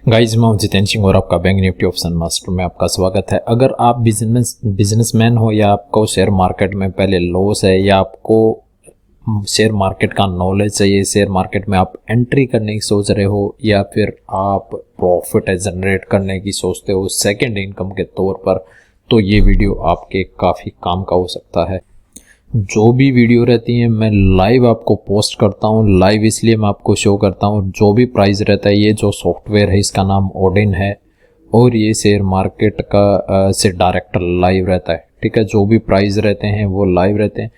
Guys मैं हूं जितेंद्र सिंह और आपका बैंक निफ्टी ऑप्शन मास्टर में आपका स्वागत है। अगर आप बिजनेसमैन हो या आपको शेयर मार्केट में पहले लॉस है या आपको शेयर मार्केट का नॉलेज चाहिए, शेयर मार्केट में आप एंट्री करने की सोच रहे हो या फिर आप प्रॉफिट जनरेट करने की सोचते हो सेकेंड इनकम के तौर पर, तो ये वीडियो आपके काफ़ी काम का हो सकता है। जो भी वीडियो रहती है मैं लाइव आपको पोस्ट करता हूँ। लाइव इसलिए मैं आपको शो करता हूँ, जो भी प्राइस रहता है, ये जो सॉफ्टवेयर है इसका नाम ओडिन है और ये शेयर मार्केट का से डायरेक्ट लाइव रहता है। ठीक है, जो भी प्राइस रहते हैं वो लाइव रहते हैं।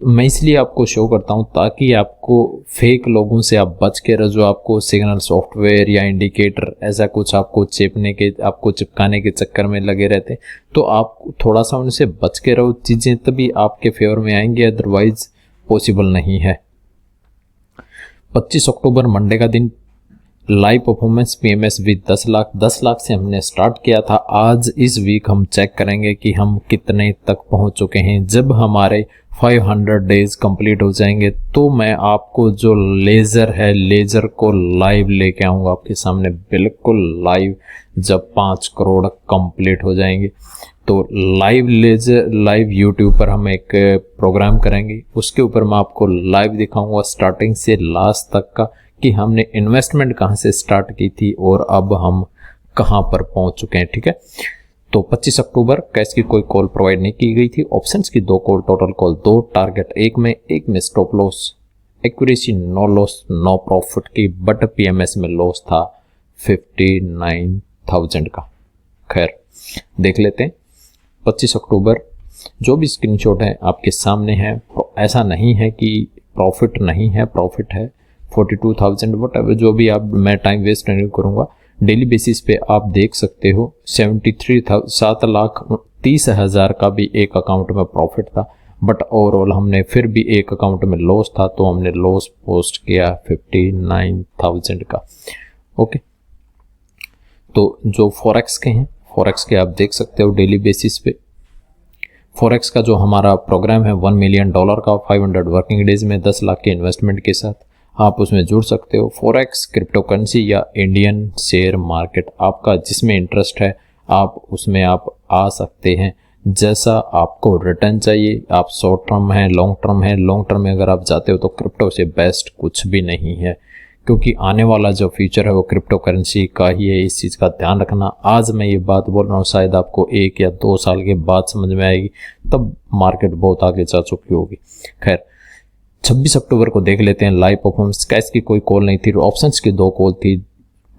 मैं इसलिए आपको शो करता हूँ ताकि आपको फेक लोगों से आप बच के रहो, जो आपको सिग्नल सॉफ्टवेयर या इंडिकेटर ऐसा कुछ आपको चिपकाने के चक्कर में लगे रहते, तो आप थोड़ा सा उनसे बच के रहो। चीज़ें तभी आपके फेवर में आएंगे, अदरवाइज पॉसिबल नहीं है। 25 अक्टूबर मंडे का दिन, live performance PMS with 10 lakh से हमने स्टार्ट किया था। आज इस वीक हम चेक करेंगे कि हम कितने तक पहुंच चुके हैं। जब हमारे 500 डेज कंप्लीट हो जाएंगे तो मैं आपको जो लेजर को लाइव लेके आऊंगा आपके सामने, बिल्कुल लाइव। जब 5 करोड़ कंप्लीट हो जाएंगे तो लाइव यूट्यूब पर हम एक प्रोग्राम करेंगे, उसके ऊपर मैं आपको लाइव दिखाऊंगा स्टार्टिंग से लास्ट तक का कि हमने इन्वेस्टमेंट कहाँ से स्टार्ट की थी और अब हम कहाँ पर पहुंच चुके हैं। ठीक है, तो 25 अक्टूबर कैश की कोई कॉल प्रोवाइड नहीं की गई थी। ऑप्शंस की 2 कॉल, टोटल कॉल 2, टारगेट एक में stop loss, accuracy no loss no profit की, बट पीएमएस में लॉस था 59,000 का। खैर देख लेते हैं 25 अक्टूबर जो भी स्क्रीनशॉट है आपके सामने है। ऐसा नहीं है कि प्रॉफिट नहीं है, प्रॉफिट है 42,000, वट जो भी आप, मैं टाइम वेस्ट नहीं करूंगा। डेली बेसिस पे आप देख सकते हो 7,30,000 का भी एक अकाउंट में प्रॉफिट था, बट ओवरऑल हमने फिर भी एक अकाउंट में लॉस था, तो हमने लॉस पोस्ट किया 59,000 का। ओके, तो जो फॉरेक्स के हैं, फॉरेक्स के आप देख सकते हो डेली बेसिस पे। फॉरेक्स का जो हमारा प्रोग्राम है $1 मिलियन का 500 वर्किंग डेज में 10 लाख के इन्वेस्टमेंट के साथ आप उसमें जुड़ सकते हो। फॉरेक्स, क्रिप्टो करेंसी या इंडियन शेयर मार्केट, आपका जिसमें इंटरेस्ट है आप उसमें आप आ सकते हैं। जैसा आपको रिटर्न चाहिए, आप शॉर्ट टर्म है, लॉन्ग टर्म है, लॉन्ग टर्म में अगर आप जाते हो तो क्रिप्टो से बेस्ट कुछ भी नहीं है, क्योंकि आने वाला जो फ्यूचर है वो क्रिप्टो करेंसी का ही है। इस चीज़ का ध्यान रखना। आज मैं ये बात बोल रहा हूँ, शायद आपको 1 या 2 साल के बाद समझ में आएगी, तब मार्केट बहुत आगे जा चुकी होगी। खैर 26 अक्टूबर को देख लेते हैं लाइव परफॉर्मेंस। कैश की कोई कॉल नहीं थी, ऑप्शंस की 2 कॉल थी,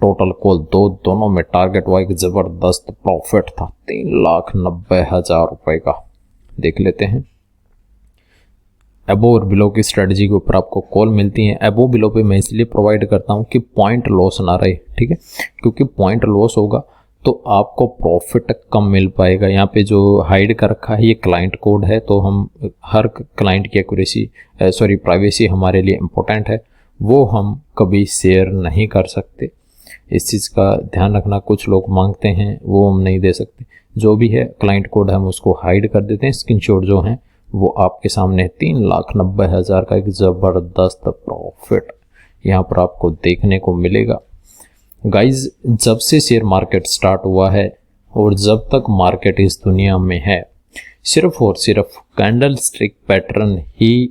टोटल कॉल 2, दोनों में टारगेट हुआ एक जबरदस्त प्रॉफिट था 3,90,000 रुपए का। देख लेते हैं अबो और बिलो की स्ट्रेटजी के ऊपर आपको कॉल मिलती है। अबो बिलो पे मैं इसलिए प्रोवाइड करता हूँ कि पॉइंट लॉस ना रहे। ठीक है, क्योंकि पॉइंट लॉस होगा तो आपको प्रॉफिट कम मिल पाएगा। यहाँ पे जो हाइड कर रखा है ये क्लाइंट कोड है, तो हम हर क्लाइंट की प्राइवेसी हमारे लिए इम्पोर्टेंट है, वो हम कभी शेयर नहीं कर सकते। इस चीज़ का ध्यान रखना। कुछ लोग मांगते हैं वो हम नहीं दे सकते। जो भी है क्लाइंट कोड हम उसको हाइड कर देते हैं। स्क्रीनशॉट जो है वो आपके सामने 3,90,000 का एक ज़बरदस्त प्रॉफिट यहाँ पर आपको देखने को मिलेगा। गाइज, जब से शेयर मार्केट स्टार्ट हुआ है और जब तक मार्केट इस दुनिया में है, सिर्फ और सिर्फ कैंडल स्टिक पैटर्न ही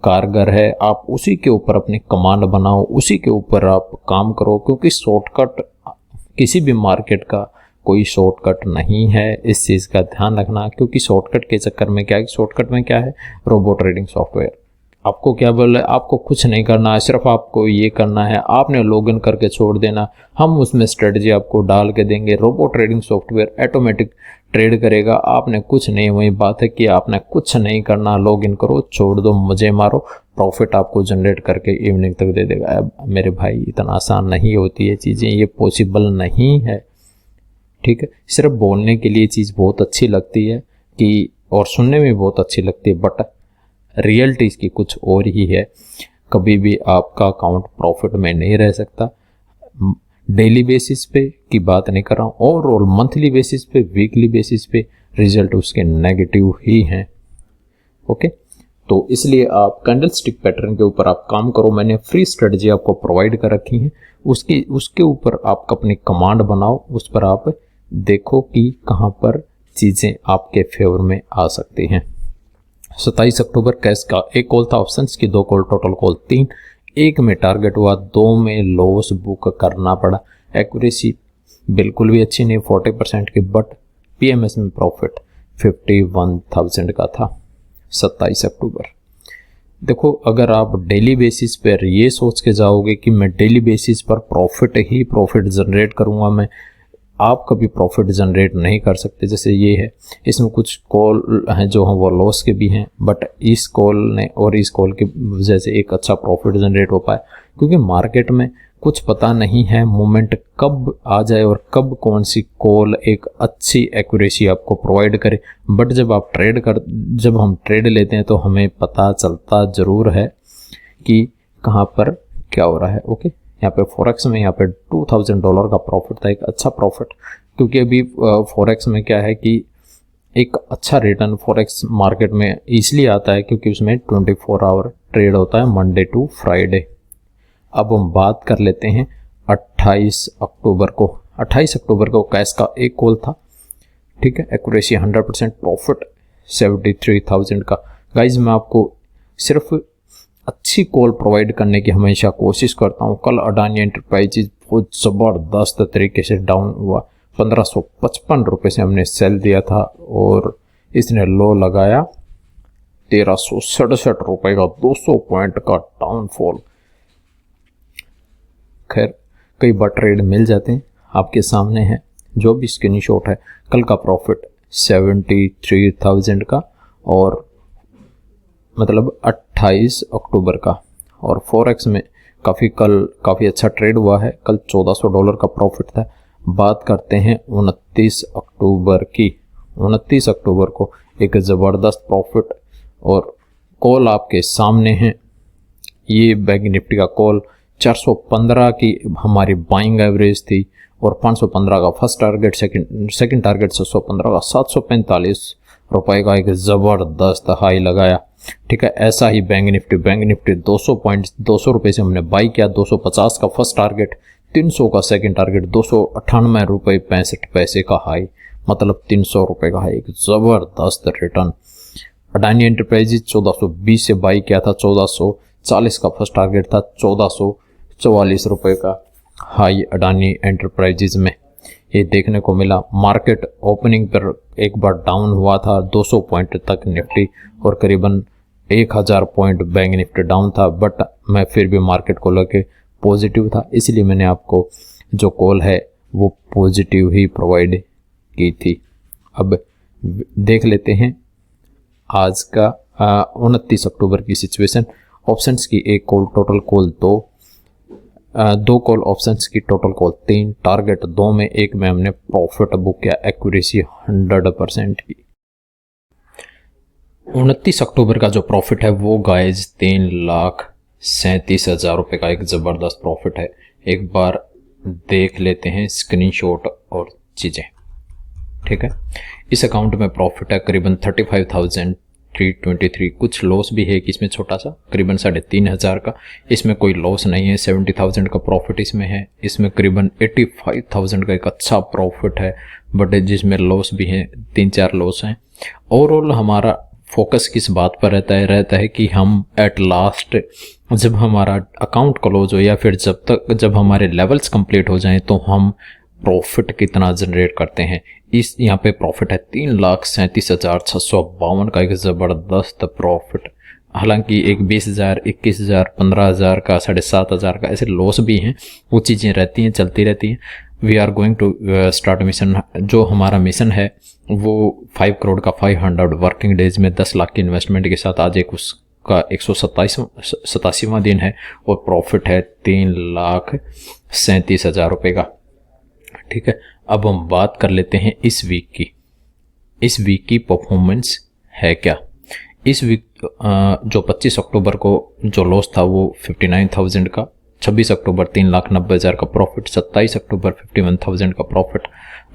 कारगर है। आप उसी के ऊपर अपनी कमांड बनाओ, उसी के ऊपर आप काम करो, क्योंकि शॉर्टकट किसी भी मार्केट का कोई शॉर्टकट नहीं है। इस चीज़ का ध्यान रखना, क्योंकि शॉर्टकट के चक्कर में क्या है, शॉर्टकट में क्या है, रोबो ट्रेडिंग सॉफ्टवेयर। आपको क्या बोल रहे हैं, आपको कुछ नहीं करना है, सिर्फ आपको ये करना है, आपने लॉगिन करके छोड़ देना, हम उसमें स्ट्रेटजी आपको डाल के देंगे। Robo trading software automatic trade करेगा, आपने कुछ नहीं, वही बात है कि आपने कुछ नहीं करना, लॉगिन करो, छोड़ दो, मजे मारो, प्रॉफिट आपको जनरेट करके इवनिंग तक दे देगा। अब मेरे भाई इतना आसान नहीं होती है चीज़ें, ये पॉसिबल नहीं है। ठीक है, सिर्फ बोलने के लिए चीज़ बहुत अच्छी लगती है कि, और सुनने में बहुत अच्छी लगती है, बट रियलिटी इसकी कुछ और ही है। कभी भी आपका अकाउंट प्रॉफिट में नहीं रह सकता। डेली बेसिस पे की बात नहीं कर रहा हूँ, ओवरऑल मंथली बेसिस पे, वीकली बेसिस पे रिजल्ट उसके नेगेटिव ही हैं। ओके, तो इसलिए आप कैंडलस्टिक पैटर्न के ऊपर आप काम करो। मैंने फ्री स्ट्रेटजी आपको प्रोवाइड कर रखी है, उसके ऊपर आप अपनी कमांड बनाओ, उस पर आप देखो कि कहाँ पर चीज़ें आपके फेवर में आ सकती हैं। 27 अक्टूबर कैश का एक कॉल था, ऑप्शंस की 2 कॉल, टोटल कॉल 3, एक में टारगेट हुआ, 2 में लॉस बुक करना पड़ा। एक्यूरेसी बिल्कुल भी अच्छी नहीं, 40% की, बट पीएमएस में प्रॉफिट 51,000 का था 27 अक्टूबर। देखो, अगर आप डेली बेसिस पर ये सोच के जाओगे कि मैं डेली बेसिस पर प्रॉफिट जनरेट करूँगा, मैं आप कभी प्रॉफिट जनरेट नहीं कर सकते। जैसे ये है, इसमें कुछ कॉल हैं जो हैं वो लॉस के भी हैं, बट इस कॉल ने और इस कॉल की वजह से एक अच्छा प्रॉफिट जनरेट हो पाया, क्योंकि मार्केट में कुछ पता नहीं है मोमेंट कब आ जाए और कब कौन सी कॉल एक अच्छी एक्यूरेसी आपको प्रोवाइड करे। बट जब हम ट्रेड लेते हैं तो हमें पता चलता ज़रूर है कि कहाँ पर क्या हो रहा है। ओके, यहाँ पे फॉरेक्स में यहाँ पे $2,000 का प्रॉफिट था, एक अच्छा प्रॉफिट, क्योंकि अभी फॉरेक्स में क्या है कि एक अच्छा रिटर्न फॉरेक्स मार्केट में इसलिए आता है क्योंकि उसमें 24 आवर ट्रेड होता है, मंडे टू फ्राइडे। अब हम बात कर लेते हैं 28 अक्टूबर को। 28 अक्टूबर को कैश का एक कॉल था, ठीक है, एक्यूरेसी 100%, प्रॉफिट 73,000 का। गाइज, मैं आपको सिर्फ अच्छी कॉल प्रोवाइड करने की हमेशा कोशिश करता हूँ। कल अडानी एंटरप्राइजेज बहुत ज़बरदस्त तरीके से डाउन हुआ, 1555 रुपये से हमने सेल दिया था और इसने लो लगाया 1367 रुपये का, 200 पॉइंट का डाउनफॉल। खैर, कई बार ट्रेड मिल जाते हैं, आपके सामने है, जो भी स्क्रीनशॉट है। कल का प्रॉफिट 73,000 का, और मतलब 28 अक्टूबर का। और फॉरेक्स में कल काफ़ी अच्छा ट्रेड हुआ है, कल $1400 का प्रॉफिट था। बात करते हैं 29 अक्टूबर की। 29 अक्टूबर को एक ज़बरदस्त प्रॉफिट, और कॉल आपके सामने है। ये बैंक निफ्टी का कॉल 415 की हमारी बाइंग एवरेज थी, और 515 का फर्स्ट टारगेट, सेकंड टारगेट 615 का, 745 रुपये का एक ज़बरदस्त हाई लगाया। ठीक है, ऐसा ही बैंक निफ्टी 200 रुपये से हमने बाई किया, 250 का फर्स्ट टारगेट, 300 का सेकंड टारगेट, 298 रुपये 65 पैसे का हाई, मतलब 300 रुपये का हाई, एक ज़बरदस्त रिटर्न। अडानी एंटरप्राइजेज 1420 से बाई किया था, 1440 का फर्स्ट टारगेट था, 1444 रुपये का हाई अडानी एंटरप्राइजेज में ये देखने को मिला। मार्केट ओपनिंग पर एक बार डाउन हुआ था 200 पॉइंट तक निफ्टी, और करीबन 1000 पॉइंट बैंक निफ्टी डाउन था, बट मैं फिर भी मार्केट को लेके पॉजिटिव था, इसलिए मैंने आपको जो कॉल है वो पॉजिटिव ही प्रोवाइड की थी। अब देख लेते हैं आज का 29 अक्टूबर की सिचुएशन। ऑप्शंस की एक call, total call 2 call options की, टोटल कॉल 3, टारगेट 2 में, एक में हमने प्रॉफिट बुक किया, एक्यूरेसी 100% की। 29 अक्टूबर का जो प्रॉफिट है वो गाइज 3,37,000 रुपये का एक ज़बरदस्त प्रॉफिट है। एक बार देख लेते हैं स्क्रीनशॉट और चीज़ें, ठीक है। इस अकाउंट में प्रॉफिट है करीबन 35,323, कुछ लॉस भी है कि इसमें छोटा सा, करीबन 3,500 का। इसमें कोई लॉस नहीं है, 70,000 का प्रॉफिट इसमें है। इसमें करीबन 85,000 का एक अच्छा प्रॉफिट है, बट जिसमें लॉस भी है, 3-4 लॉस हैं। ओवरऑल हमारा फोकस किस बात पर रहता है कि हम एट लास्ट जब हमारा अकाउंट क्लोज हो, या फिर जब हमारे लेवल्स कंप्लीट हो जाएं, तो हम प्रॉफिट कितना जनरेट करते हैं। इस यहाँ पे प्रॉफिट है 3,37,652 का एक ज़बरदस्त प्रॉफिट। हालांकि एक 20,000, 21,000, 15,000 का, 7,500 का ऐसे लॉस भी हैं, वो चीज़ें रहती हैं, चलती रहती हैं। We are going to start mission. जो हमारा मिशन है वो 5 करोड़ का 500 वर्किंग डेज में 10 लाख की इन्वेस्टमेंट के साथ आज एक उसका 187वां दिन है, और प्रॉफिट है 3,37,000 रुपये का, ठीक है। अब हम बात कर लेते हैं इस वीक की परफॉर्मेंस है क्या। इस वीक जो 25 अक्टूबर को जो लॉस था वो 59,000 का 26 अक्टूबर 3,90,000 का प्रॉफिट, 27 अक्टूबर 51,000 का प्रॉफिट,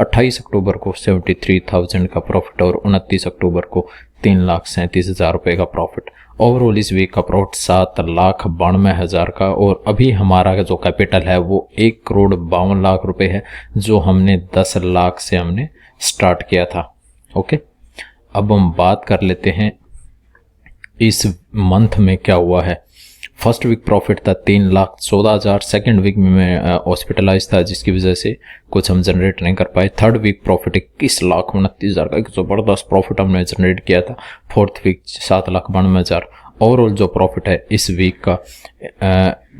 28 अक्टूबर को 73,000 का प्रॉफिट और 29 अक्टूबर को 3,37,000 रुपये का प्रॉफिट। ओवरऑल इस वीक का प्रॉफिट 7,92,000 का। और अभी हमारा जो कैपिटल है वो 1,52,00,000 रुपये है, जो हमने 10 लाख से हमने स्टार्ट किया था। ओके, अब हम बात कर लेते हैं इस मंथ में क्या हुआ है। फर्स्ट वीक प्रॉफिट था 3,14,000। सेकेंड वीक में मैं हॉस्पिटलाइज था, जिसकी वजह से कुछ हम जनरेट नहीं कर पाए। थर्ड वीक प्रॉफिट 21,29,000 का, एक ज़बरदस्त प्रॉफिट हमने जनरेट किया था। Fourth week 7,92,000। ओवरऑल जो प्रॉफिट है इस वीक का,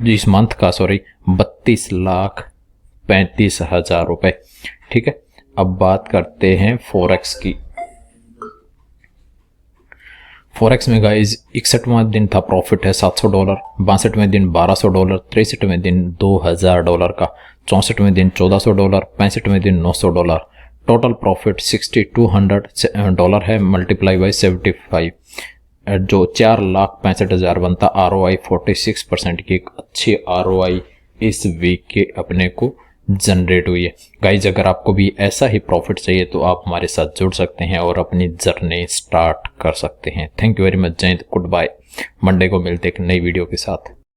इस मंथ का 32,35,000 रुपये। ठीक है, अब बात करते हैं फॉरेक्स की। फॉरेक्स में गाइज 61वां दिन था, प्रॉफिट है $700, 62वें दिन $1,200, 63वें दिन $2,000 का, 64वें दिन $1,400, 65वें दिन $900। टोटल प्रॉफिट $6,200 है, मल्टीप्लाई बाई 75, जो 4,65,000 बनता। ROI 46% की एक अच्छी ROI इस वीक के अपने को जनरेट हुई है। गाइज अगर आपको भी ऐसा ही प्रॉफिट चाहिए तो आप हमारे साथ जुड़ सकते हैं और अपनी जर्नी स्टार्ट कर सकते हैं। थैंक यू वेरी मच, जय हिंद, गुड बाय। मंडे को मिलते एक नई वीडियो के साथ।